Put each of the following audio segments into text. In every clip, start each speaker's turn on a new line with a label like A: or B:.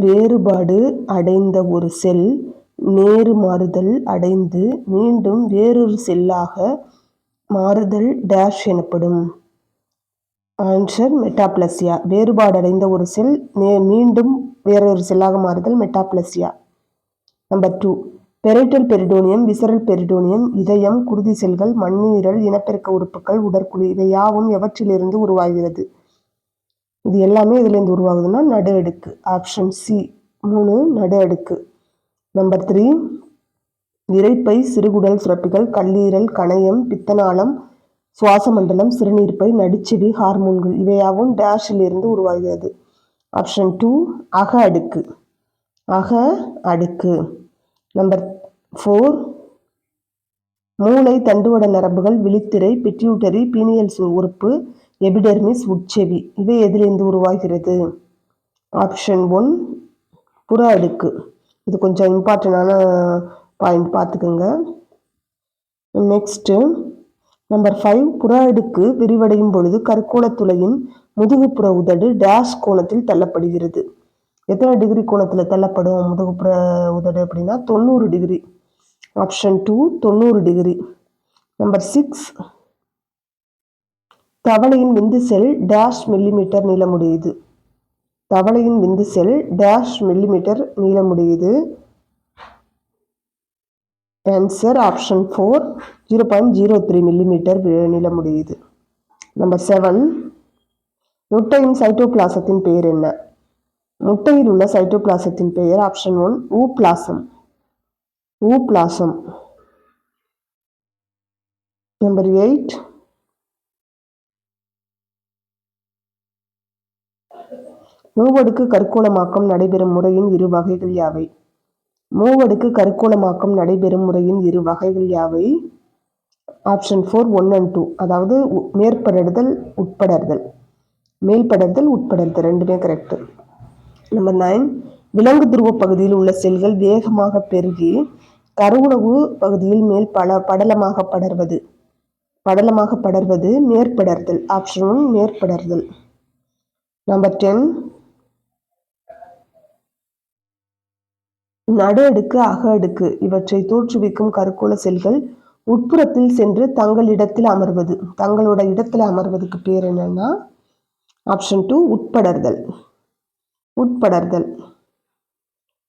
A: வேறுபாடு அடைந்த ஒரு செல் நேரு மாறுதல் அடைந்து மீண்டும் வேறொரு செல்லாக மாறுதல் டேஷ் எனப்படும். ஆன்சர் மெட்டாப்ளசியா. வேறுபாடு அடைந்த ஒரு செல் மீண்டும் வேறொரு செல்லாக மாறுதல் மெட்டாப்ளசியா. நம்பர் 2, பெரைட்டல் பெரிடோனியம், விசரல் பெரிடோனியம், இதயம், குருதி செல்கள், மண்ணீரல், இனப்பெருக்க உறுப்புகள், உடற்குழி இவை யாவும் எவற்றிலிருந்து உருவாகிறது? இது எல்லாமே இதுலேருந்து உருவாகுதுன்னா நடு அடுக்கு. ஆப்ஷன் சி 3 நடு அடுக்கு. நம்பர் 3, இரைப்பை, சிறுகுடல் சுரப்பிகள், கல்லீரல், கணையம், பித்தநாளம், சுவாச மண்டலம், சிறுநீர்ப்பை, நடுச்செவி, ஹார்மோன்கள் இவையாவும் டேஷிலிருந்து உருவாகிறது. ஆப்ஷன் 2 அக அடுக்கு. அக அடுக்கு. நம்பர் 4, மூளை, தண்டுவட நரம்புகள், விழித்திரை, பிட்யூட்டரி, பீனியல் உறுப்பு, எபிடெர்மிஸ், உட்செவி இவை எதிலிருந்து உருவாகிறது? ஆப்ஷன் 1 புற அடுக்கு. இது கொஞ்சம் இம்பார்ட்டண்டான பாயிண்ட் பார்த்துக்குங்க. நெக்ஸ்ட்டு நம்பர் 5, புற அடுக்கு விரிவடையும் பொழுது கருக்கோளத்துளையின் முதுகுப்புற உதடு டேஷ் கோணத்தில் தள்ளப்படுகிறது. எத்தனை டிகிரி கோணத்தில் தள்ளப்படும் முதுகுப்புற உதடு அப்படின்னா 90 டிகிரி. Option 2 90 degree. நம்பர் 6, தவளையின் விந்து செல் டேஷ் மில்லிமீட்டர் நீளமுடையது. தவளையின் விந்து செல் டேஷ் மில்லிமீட்டர் நீளமுடையது. ஆன்சர் ஆப்ஷன் 4 0.03 மில்லிமீட்டர் நீளமுடையது. நம்பர் 7, முட்டையின் சைட்டோபிளாசத்தின் பெயர் என்ன? முட்டையில் உள்ள சைட்டோபிளாசத்தின் பெயர் ஆப்ஷன் 1 ஊப்ளாசம். ஊப்ளாசம். நம்பர் 8, மூவடுக்கு கருக்கோளமாக்கம் நடைபெறும் முறையின் இரு வகைகள் யாவை? மூவடுக்கு கருக்கோளமாக்கம் நடைபெறும் முறையின் இரு வகைகள் யாவை? Option 4 1 and 2. அதாவது மேற்படர்தல் உட்படர்தல். மேல்படர்தல் உட்படர்தல் ரெண்டுமே கரெக்ட். நம்பர் 9, விலங்கு துருவ பகுதியில் உள்ள செல்கள் வேகமாக பெருகி கருவுணவு பகுதியில் மேல் படலமாக படர்வது. படலமாக படர்வது மேற்படர்தல். ஆப்ஷன் 1 மேற்படர்தல். நம்பர் 10, நடு அடுக்கு, அக அடுக்கு இவற்றை தோற்றுவிக்கும் கருக்கோள செல்கள் உட்புறத்தில் சென்று தங்களிடத்தில் அமர்வது. தங்களோட இடத்துல அமர்வதுக்கு பேர் என்னன்னா ஆப்ஷன் 2 உட்படர்தல். உட்படர்தல்.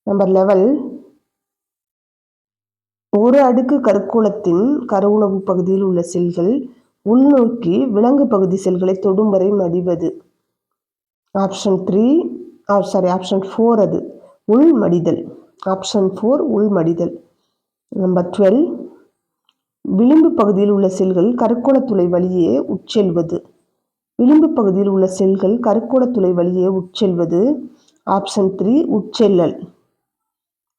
A: நம்பர் 11, ஒரு அடுக்கு கருக்கோளத்தின் கருவுணவு பகுதியில் உள்ள செல்கள் உள்நோக்கி விலங்கு பகுதி செல்களை தொடும் வரை மடிவது. ஆப்ஷன் 4 அது உள்மடிதல். ஆப்ஷன் 4 உள்மடிதல். நம்பர் 12, விளிம்பு பகுதியில் உள்ள செல்கள் கருக்கோளத்துளை வழியே உட்செல்வது. விளிம்பு பகுதியில் உள்ள செல்கள் கருக்கோளத்துளை வழியே உட்செல்வது. ஆப்ஷன் 3 உட்செல்லல்.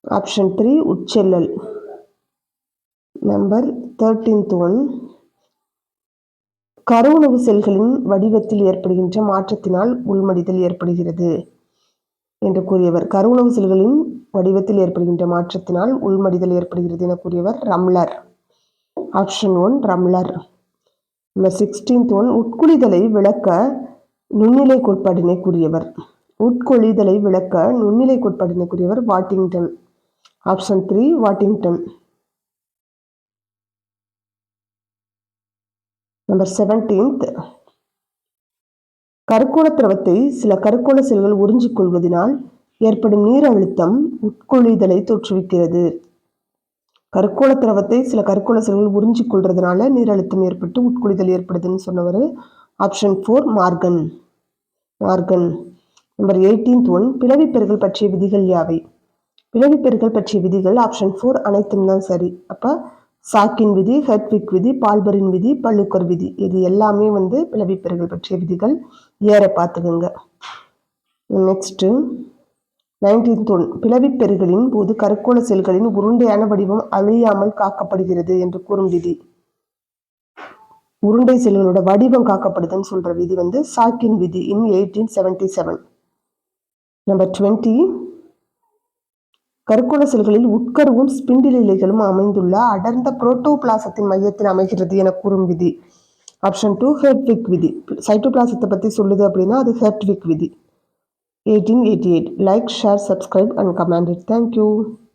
A: ஆப்ஷன் 3 உட்செல்லல். நம்பர் 13th one, கருவுணவு செல்களின் வடிவத்தில் ஏற்படுகின்ற மாற்றத்தினால் உள்மடிதல் ஏற்படுகிறது என்று கூறியவர். கருவுணவு செல்களின் வடிவத்தில் ஏற்படுகின்ற மாற்றத்தினால் உள்மடிதல் ஏற்படுகிறது என கூறியவர் ரம்லர். ஆப்ஷன் 1 ரம்லர். நம்பர் 16th one, உட்குழிதலை விளக்க நுண்ணிலை கோட்பாட்டினை கூறியவர். உட்கொழிதலை விளக்க நுண்ணிலை கோட்பாட்டினை கூறியவர் வாட்டிங்டன். ஆப்ஷன் 3 வாட்டிங்டன். நம்பர் 17th, கருக்கோள திரவத்தை சில கருக்கோள செல்கள் உறிஞ்சிக் கொள்வதனால் ஏற்படும் நீர் அழுத்தம் உட்கொழிதலை தோற்றுவிக்கிறது. கருக்கோள திரவத்தை சில கருக்கோள செல்கள் உறிஞ்சிக் கொள்றதுனால நீர் அழுத்தம் ஏற்பட்டு உட்கொழிதல் ஏற்படுதுன்னு சொன்னவர் option 4 Morgan. Morgan. Number 18th one, பிளவிப்பெருகல் பற்றிய விதிகள் யாவை? பிளவிப்பெருகல் பற்றிய விதிகள் ஆப்ஷன் 4 அனைத்தும் தான் சரி. அப்ப சாக்கின் விதி, ஹெர்ட்விக் விதி, பால்பரின் விதி, பல்லுக்கர் விதி இது எல்லாமே பிளவிப்பெருகல் பற்றிய விதிகள். ஏற பார்த்துக்குங்க. நெக்ஸ்ட் 19th one, பிளவிப்பெருகலின் போது கருக்கோள செல்களின் உருண்டையான வடிவம் அழியாமல் காக்கப்படுகிறது என்று கூறும் விதி. உருண்டை செல்களோட வடிவம் காக்கப்படுதுன்னு சொல்ற விதி சாக்கின் விதி in 1877. நம்பர் 20, கருக்கோள செல்களில் உட்கருவும் ஸ்பிண்டில் இலைகளும் அமைந்துள்ள அடர்ந்த புரோட்டோபிளாசத்தின் மையத்தில் அமைகிறது என கூறும் விதி. ஆப்ஷன் 2 ஹெர்ட்விக் விதி. சைட்டோபிளாசத்தை பற்றி சொல்லுது அப்படின்னா அது ஹெர்ட்விக் விதி. 1888. Like, share, subscribe and comment it. Thank you.